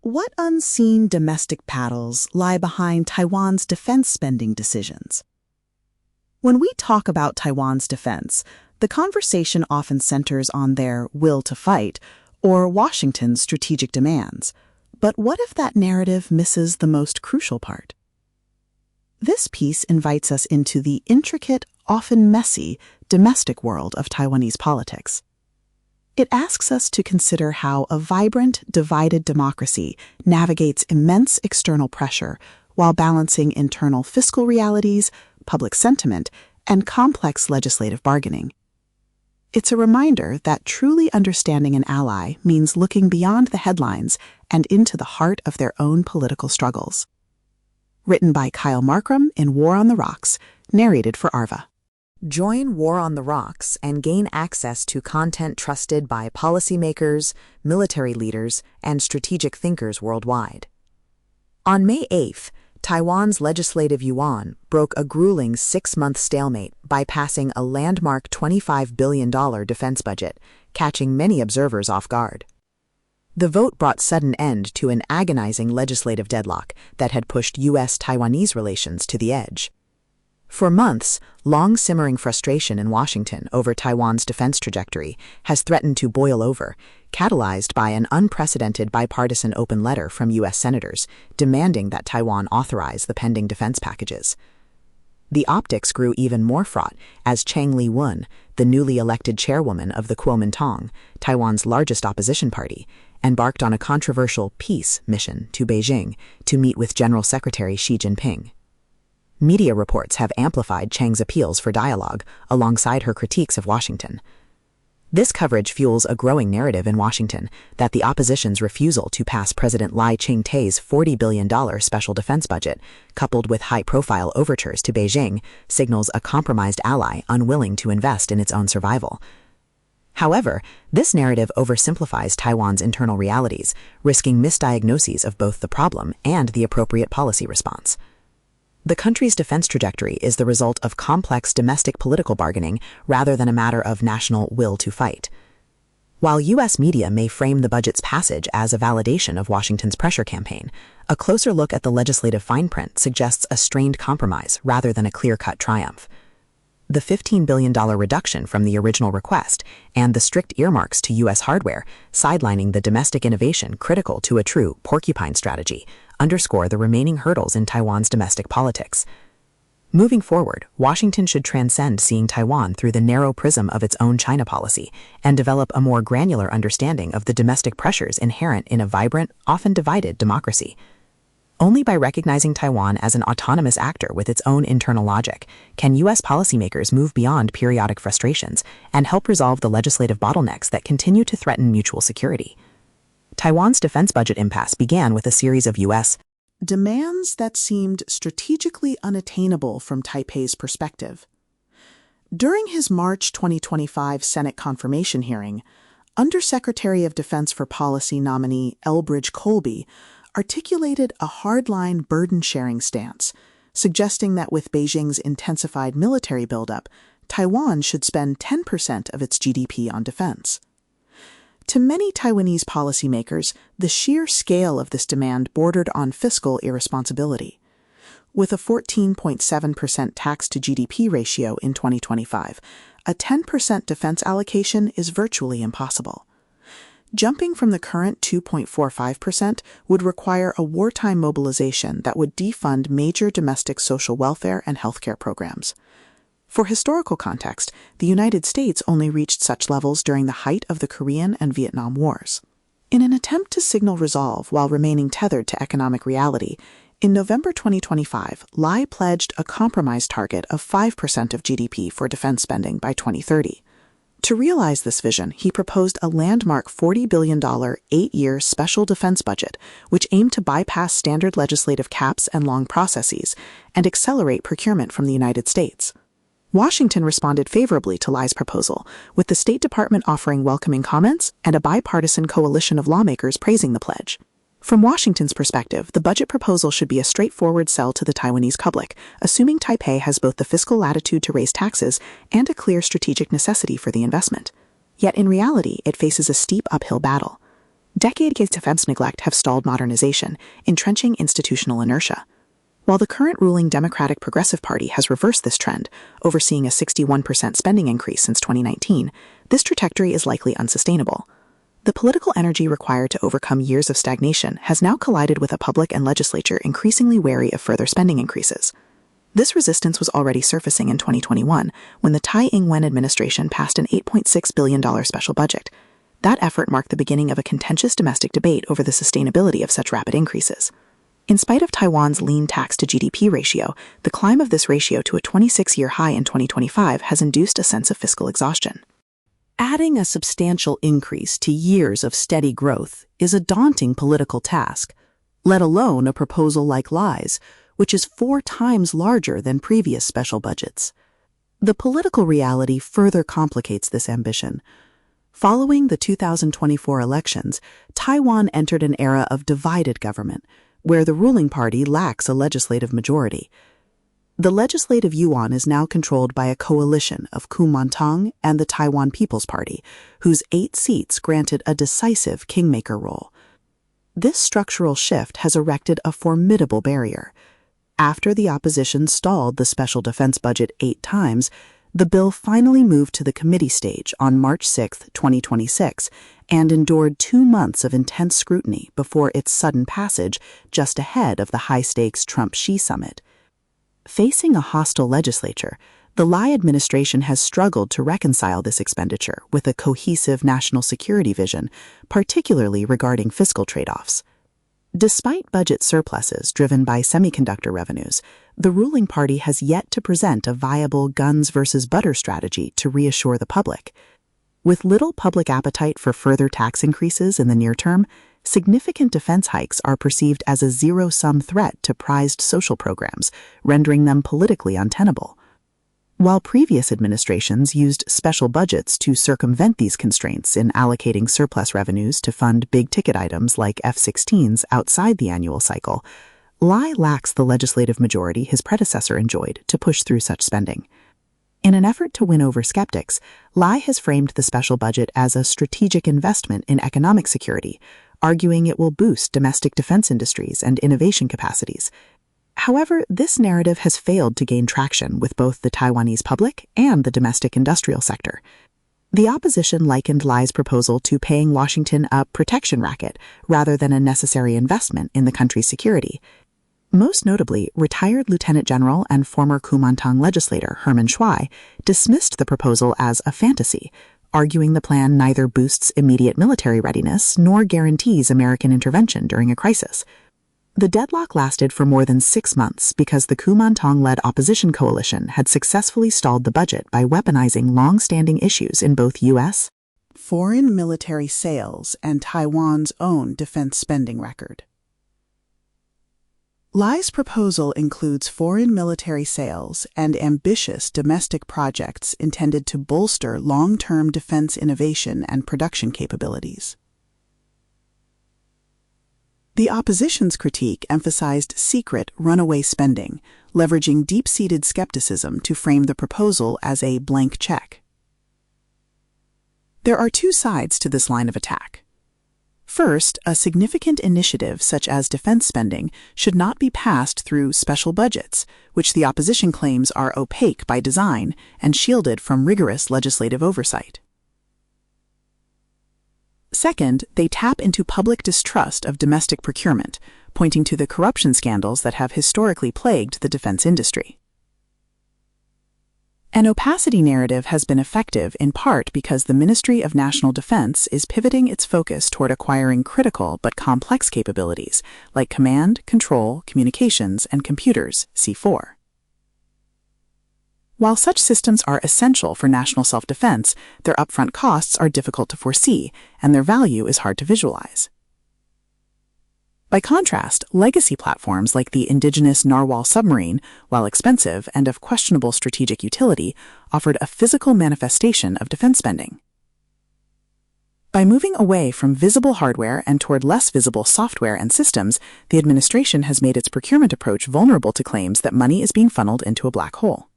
What unseen domestic battles lie behind Taiwan's defense spending decisions? When we talk about Taiwan's defense, the conversation often centers on their will to fight or Washington's strategic demands. But what if that narrative misses the most crucial part? This piece invites us into the intricate, often messy, domestic world of Taiwanese politics. It asks us to consider how a vibrant, divided democracy navigates immense external pressure while balancing internal fiscal realities, public sentiment, and complex legislative bargaining. It's a reminder that truly understanding an ally means looking beyond the headlines and into the heart of their own political struggles. Written by Kyle Markram in War on the Rocks, narrated for Arva. Join War on the Rocks and gain access to content trusted by policymakers, military leaders, and strategic thinkers worldwide. On May 8th, Taiwan's legislative yuan broke a grueling 6-month stalemate by passing a landmark $25 billion defense budget, catching many observers off guard. The vote brought sudden end to an agonizing legislative deadlock that had pushed U.S. Taiwanese relations to the edge. For months, long-simmering frustration in Washington over Taiwan's defense trajectory has threatened to boil over, catalyzed by an unprecedented bipartisan open letter from U.S. senators demanding that Taiwan authorize the pending defense packages. The optics grew even more fraught as Chang Li-won, the newly elected chairwoman of the Kuomintang, Taiwan's largest opposition party, embarked on a controversial peace mission to Beijing to meet with General Secretary Xi Jinping. Media reports have amplified Chang's appeals for dialogue alongside her critiques of Washington. This coverage fuels a growing narrative in Washington that the opposition's refusal to pass President Lai Ching-te's $40 billion special defense budget, coupled with high-profile overtures to Beijing, signals a compromised ally unwilling to invest in its own survival. However, this narrative oversimplifies Taiwan's internal realities, risking misdiagnoses of both the problem and the appropriate policy response. The country's defense trajectory is the result of complex domestic political bargaining rather than a matter of national will to fight. While U.S. media may frame the budget's passage as a validation of Washington's pressure campaign, a closer look at the legislative fine print suggests a strained compromise rather than a clear-cut triumph. The $15 billion reduction from the original request and the strict earmarks to U.S. hardware, sidelining the domestic innovation critical to a true porcupine strategy, underscore the remaining hurdles in Taiwan's domestic politics. Moving forward, Washington should transcend seeing Taiwan through the narrow prism of its own China policy and develop a more granular understanding of the domestic pressures inherent in a vibrant, often divided democracy. Only by recognizing Taiwan as an autonomous actor with its own internal logic can U.S. policymakers move beyond periodic frustrations and help resolve the legislative bottlenecks that continue to threaten mutual security. Taiwan's defense budget impasse began with a series of U.S. demands that seemed strategically unattainable from Taipei's perspective. During his March 2025 Senate confirmation hearing, Undersecretary of Defense for Policy nominee Elbridge Colby articulated a hardline burden-sharing stance, suggesting that with Beijing's intensified military buildup, Taiwan should spend 10% of its GDP on defense. To many Taiwanese policymakers, the sheer scale of this demand bordered on fiscal irresponsibility. With a 14.7% tax-to-GDP ratio in 2025, a 10% defense allocation is virtually impossible. Jumping from the current 2.45% would require a wartime mobilization that would defund major domestic social welfare and healthcare programs. For historical context, the United States only reached such levels during the height of the Korean and Vietnam Wars. In an attempt to signal resolve while remaining tethered to economic reality, in November 2025, Lai pledged a compromise target of 5% of GDP for defense spending by 2030. To realize this vision, he proposed a landmark $40 billion 8-year special defense budget, which aimed to bypass standard legislative caps and long processes and accelerate procurement from the United States. Washington responded favorably to Lai's proposal, with the State Department offering welcoming comments and a bipartisan coalition of lawmakers praising the pledge. From Washington's perspective, the budget proposal should be a straightforward sell to the Taiwanese public, assuming Taipei has both the fiscal latitude to raise taxes and a clear strategic necessity for the investment. Yet in reality, it faces a steep uphill battle. Decades of defense neglect have stalled modernization, entrenching institutional inertia. While the current ruling Democratic Progressive Party has reversed this trend, overseeing a 61% spending increase since 2019, this trajectory is likely unsustainable. The political energy required to overcome years of stagnation has now collided with a public and legislature increasingly wary of further spending increases. This resistance was already surfacing in 2021 when the Tsai Ing-wen administration passed an $8.6 billion special budget. That effort marked the beginning of a contentious domestic debate over the sustainability of such rapid increases. In spite of Taiwan's lean tax-to-GDP ratio, the climb of this ratio to a 26-year high in 2025 has induced a sense of fiscal exhaustion. Adding a substantial increase to years of steady growth is a daunting political task, let alone a proposal like Lai's, which is 4 times larger than previous special budgets. The political reality further complicates this ambition. Following the 2024 elections, Taiwan entered an era of divided government, where the ruling party lacks a legislative majority. The legislative yuan is now controlled by a coalition of Kuomintang and the Taiwan People's Party, whose 8 seats granted a decisive kingmaker role. This structural shift has erected a formidable barrier. After the opposition stalled the special defense budget 8 times, the bill finally moved to the committee stage on March 6, 2026, and endured 2 months of intense scrutiny before its sudden passage just ahead of the high-stakes Trump-Xi summit. Facing a hostile legislature, the Lai administration has struggled to reconcile this expenditure with a cohesive national security vision, particularly regarding fiscal trade-offs. Despite budget surpluses driven by semiconductor revenues, the ruling party has yet to present a viable guns versus butter strategy to reassure the public. With little public appetite for further tax increases in the near term, significant defense hikes are perceived as a zero-sum threat to prized social programs, rendering them politically untenable. While previous administrations used special budgets to circumvent these constraints in allocating surplus revenues to fund big-ticket items like F-16s outside the annual cycle, Lai lacks the legislative majority his predecessor enjoyed to push through such spending. In an effort to win over skeptics, Lai has framed the special budget as a strategic investment in economic security, arguing it will boost domestic defense industries and innovation capacities. However, this narrative has failed to gain traction with both the Taiwanese public and the domestic industrial sector. The opposition likened Lai's proposal to paying Washington a protection racket rather than a necessary investment in the country's security. Most notably, retired Lieutenant General and former Kuomintang legislator Herman Shuai dismissed the proposal as a fantasy, arguing the plan neither boosts immediate military readiness nor guarantees American intervention during a crisis. The deadlock lasted for more than 6 months because the Kuomintang-led opposition coalition had successfully stalled the budget by weaponizing long-standing issues in both U.S. foreign military sales and Taiwan's own defense spending record. Lai's proposal includes foreign military sales and ambitious domestic projects intended to bolster long-term defense innovation and production capabilities. The opposition's critique emphasized secret, runaway spending, leveraging deep-seated skepticism to frame the proposal as a blank check. There are 2 sides to this line of attack. First, a significant initiative such as defense spending should not be passed through special budgets, which the opposition claims are opaque by design and shielded from rigorous legislative oversight. Second, they tap into public distrust of domestic procurement, pointing to the corruption scandals that have historically plagued the defense industry. An opacity narrative has been effective in part because the Ministry of National Defense is pivoting its focus toward acquiring critical but complex capabilities like command, control, communications, and computers, C4. While such systems are essential for national self-defense, their upfront costs are difficult to foresee, and their value is hard to visualize. By contrast, legacy platforms like the indigenous Narwhal submarine, while expensive and of questionable strategic utility, offered a physical manifestation of defense spending. By moving away from visible hardware and toward less visible software and systems, the administration has made its procurement approach vulnerable to claims that money is being funneled into a black hole.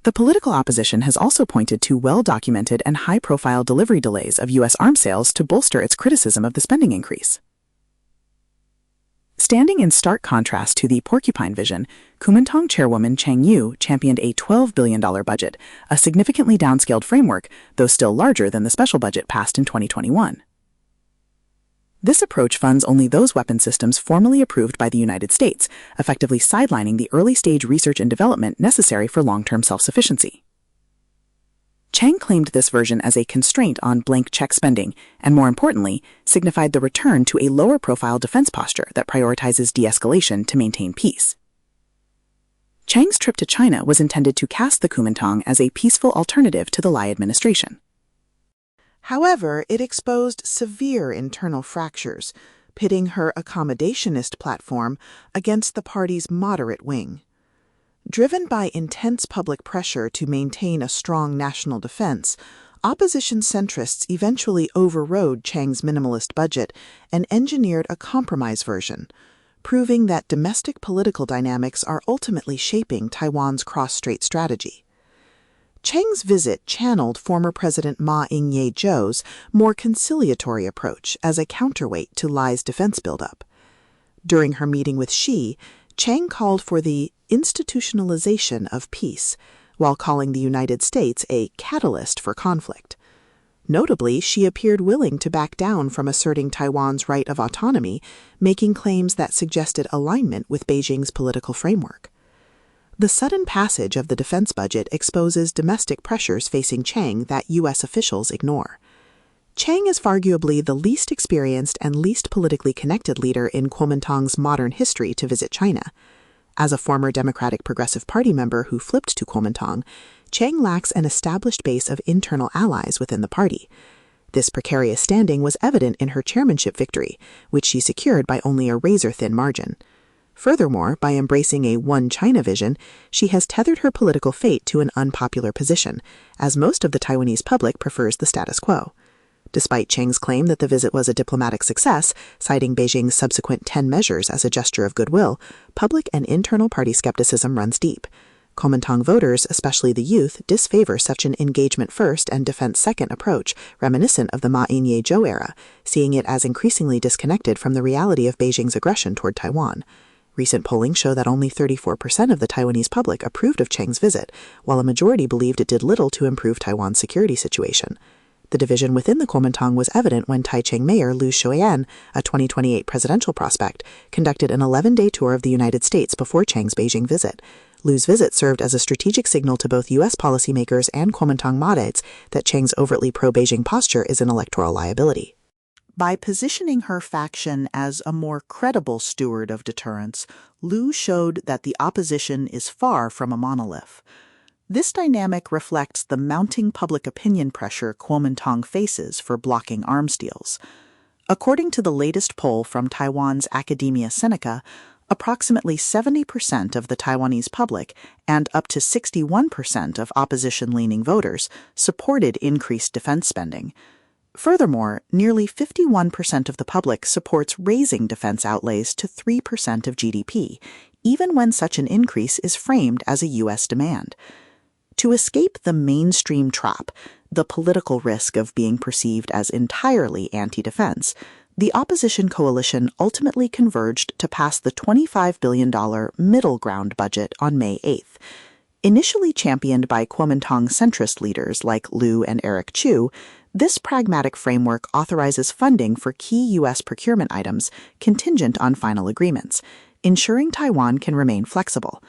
The political opposition has also pointed to well-documented and high-profile delivery delays of U.S. arms sales to bolster its criticism of the spending increase. Standing in stark contrast to the Porcupine vision, Kuomintang chairwoman Chang Yu championed a $12 billion budget, a significantly downscaled framework, though still larger than the special budget passed in 2021. This approach funds only those weapon systems formally approved by the United States, effectively sidelining the early-stage research and development necessary for long-term self-sufficiency. Chang claimed this version as a constraint on blank check spending, and more importantly, signified the return to a lower-profile defense posture that prioritizes de-escalation to maintain peace. Chang's trip to China was intended to cast the Kuomintang as a peaceful alternative to the Lai administration. However, it exposed severe internal fractures, pitting her accommodationist platform against the party's moderate wing. Driven by intense public pressure to maintain a strong national defense, opposition centrists eventually overrode Chang's minimalist budget and engineered a compromise version, proving that domestic political dynamics are ultimately shaping Taiwan's cross-strait strategy. Chang's visit channeled former President Ma Ying-jeou's more conciliatory approach as a counterweight to Lai's defense buildup. During her meeting with Xi, Chang called for the institutionalization of peace, while calling the United States a catalyst for conflict. Notably, she appeared willing to back down from asserting Taiwan's right of autonomy, making claims that suggested alignment with Beijing's political framework. The sudden passage of the defense budget exposes domestic pressures facing Chang that U.S. officials ignore. Chang is arguably the least experienced and least politically connected leader in Kuomintang's modern history to visit China. As a former Democratic Progressive Party member who flipped to Kuomintang, Chang lacks an established base of internal allies within the party. This precarious standing was evident in her chairmanship victory, which she secured by only a razor-thin margin. Furthermore, by embracing a one China vision, she has tethered her political fate to an unpopular position, as most of the Taiwanese public prefers the status quo. Despite Chang's claim that the visit was a diplomatic success, citing Beijing's subsequent 10 measures as a gesture of goodwill, public and internal party skepticism runs deep. Kuomintang voters, especially the youth, disfavor such an engagement-first and defense-second approach, reminiscent of the Ma Ying-jeou era, seeing it as increasingly disconnected from the reality of Beijing's aggression toward Taiwan. Recent polling show that only 34% of the Taiwanese public approved of Chang's visit, while a majority believed it did little to improve Taiwan's security situation. The division within the Kuomintang was evident when Taichung Mayor Liu Shuoyan, a 2028 presidential prospect, conducted an 11-day tour of the United States before Chang's Beijing visit. Liu's visit served as a strategic signal to both U.S. policymakers and Kuomintang moderates that Chang's overtly pro-Beijing posture is an electoral liability. By positioning her faction as a more credible steward of deterrence, Liu showed that the opposition is far from a monolith. This dynamic reflects the mounting public opinion pressure Kuomintang faces for blocking arms deals. According to the latest poll from Taiwan's Academia Sinica, approximately 70% of the Taiwanese public and up to 61% of opposition-leaning voters supported increased defense spending. Furthermore, nearly 51% of the public supports raising defense outlays to 3% of GDP, even when such an increase is framed as a U.S. demand. To escape the mainstream trap, the political risk of being perceived as entirely anti-defense, the opposition coalition ultimately converged to pass the $25 billion middle ground budget on May 8th. Initially championed by Kuomintang centrist leaders like Liu and Eric Chu, this pragmatic framework authorizes funding for key U.S. procurement items contingent on final agreements, ensuring Taiwan can remain flexible.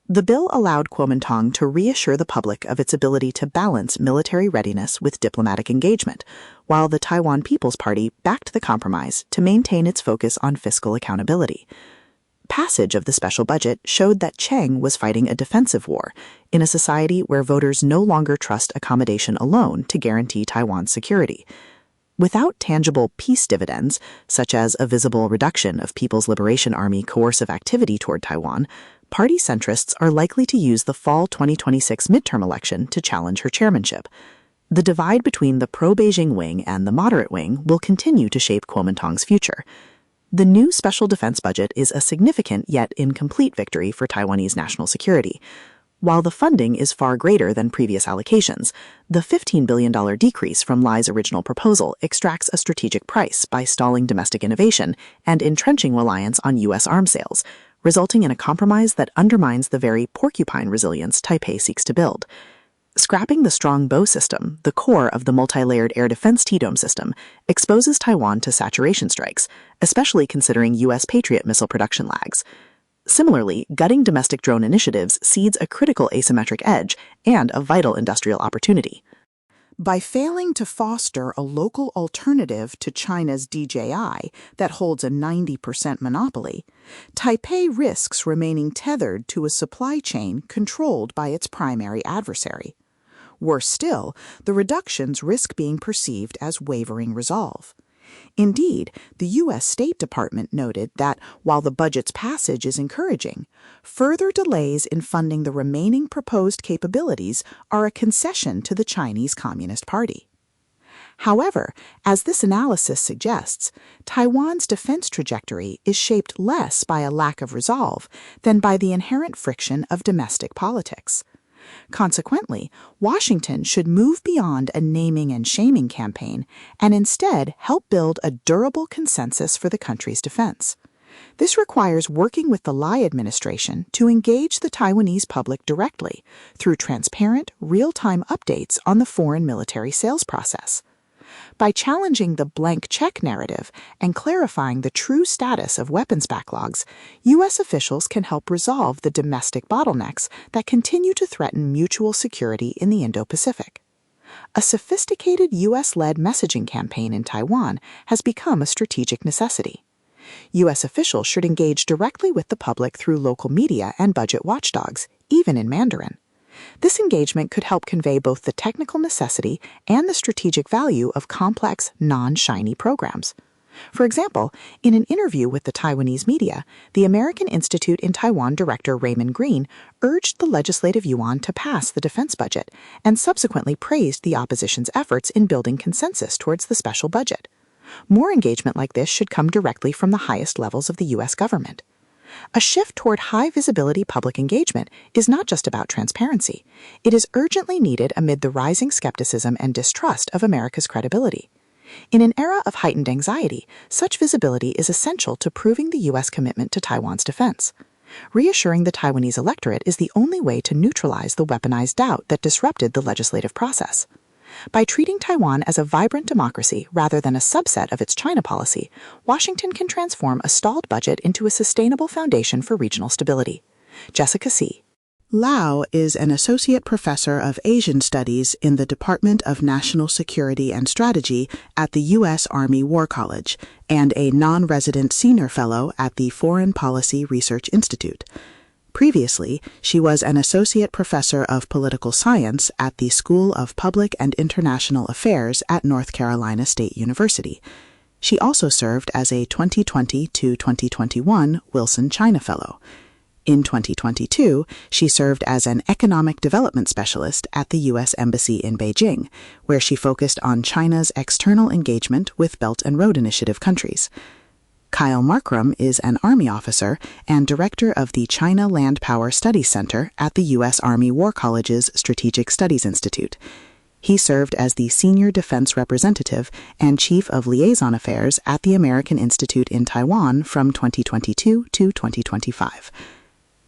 The bill allowed Kuomintang to reassure the public of its ability to balance military readiness with diplomatic engagement, while the Taiwan People's Party backed the compromise to maintain its focus on fiscal accountability. Passage of the special budget showed that Chang was fighting a defensive war in a society where voters no longer trust accommodation alone to guarantee Taiwan's security. Without tangible peace dividends, such as a visible reduction of People's Liberation Army coercive activity toward Taiwan, party centrists are likely to use the fall 2026 midterm election to challenge her chairmanship. The divide between the pro-Beijing wing and the moderate wing will continue to shape Kuomintang's future. The new special defense budget is a significant yet incomplete victory for Taiwanese national security. While the funding is far greater than previous allocations, the $15 billion decrease from Lai's original proposal extracts a strategic price by stalling domestic innovation and entrenching reliance on U.S. arms sales, resulting in a compromise that undermines the very porcupine resilience Taipei seeks to build. Scrapping the strong bow system, the core of the multi-layered air defense T-dome system, exposes Taiwan to saturation strikes, especially considering U.S. Patriot missile production lags. Similarly, gutting domestic drone initiatives cedes a critical asymmetric edge and a vital industrial opportunity. By failing to foster a local alternative to China's DJI that holds a 90% monopoly, Taipei risks remaining tethered to a supply chain controlled by its primary adversary. Worse still, the reductions risk being perceived as wavering resolve. Indeed, the U.S. State Department noted that while the budget's passage is encouraging, further delays in funding the remaining proposed capabilities are a concession to the Chinese Communist Party. However, as this analysis suggests, Taiwan's defense trajectory is shaped less by a lack of resolve than by the inherent friction of domestic politics. Consequently, Washington should move beyond a naming and shaming campaign and instead help build a durable consensus for the country's defense. This requires working with the Lai administration to engage the Taiwanese public directly through transparent, real-time updates on the foreign military sales process. By challenging the blank check narrative and clarifying the true status of weapons backlogs, U.S. officials can help resolve the domestic bottlenecks that continue to threaten mutual security in the Indo-Pacific. A sophisticated U.S.-led messaging campaign in Taiwan has become a strategic necessity. U.S. officials should engage directly with the public through local media and budget watchdogs, even in Mandarin. This engagement could help convey both the technical necessity and the strategic value of complex, non-shiny programs. For example, in an interview with the Taiwanese media, the American Institute in Taiwan director Raymond Green urged the Legislative Yuan to pass the defense budget and subsequently praised the opposition's efforts in building consensus towards the special budget. More engagement like this should come directly from the highest levels of the U.S. government. A shift toward high-visibility public engagement is not just about transparency. It is urgently needed amid the rising skepticism and distrust of America's credibility. In an era of heightened anxiety, such visibility is essential to proving the U.S. commitment to Taiwan's defense. Reassuring the Taiwanese electorate is the only way to neutralize the weaponized doubt that disrupted the legislative process. By treating Taiwan as a vibrant democracy rather than a subset of its China policy, Washington can transform a stalled budget into a sustainable foundation for regional stability. Jessica C. Lau is an associate professor of Asian Studies in the Department of National Security and Strategy at the U.S. Army War College and a non-resident senior fellow at the Foreign Policy Research Institute. Previously, she was an associate professor of political science at the School of Public and International Affairs at North Carolina State University. She also served as a 2020 to 2021 Wilson China Fellow. In 2022, she served as an economic development specialist at the U.S. Embassy in Beijing, where she focused on China's external engagement with Belt and Road Initiative countries. Kyle Markram is an Army officer and director of the China Land Power Studies Center at the U.S. Army War College's Strategic Studies Institute. He served as the Senior Defense Representative and Chief of Liaison Affairs at the American Institute in Taiwan from 2022 to 2025.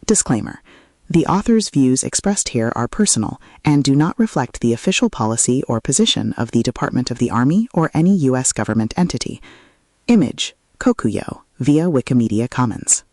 Disclaimer: the author's views expressed here are personal and do not reflect the official policy or position of the Department of the Army or any U.S. government entity. Image: Kokuyo, via Wikimedia Commons.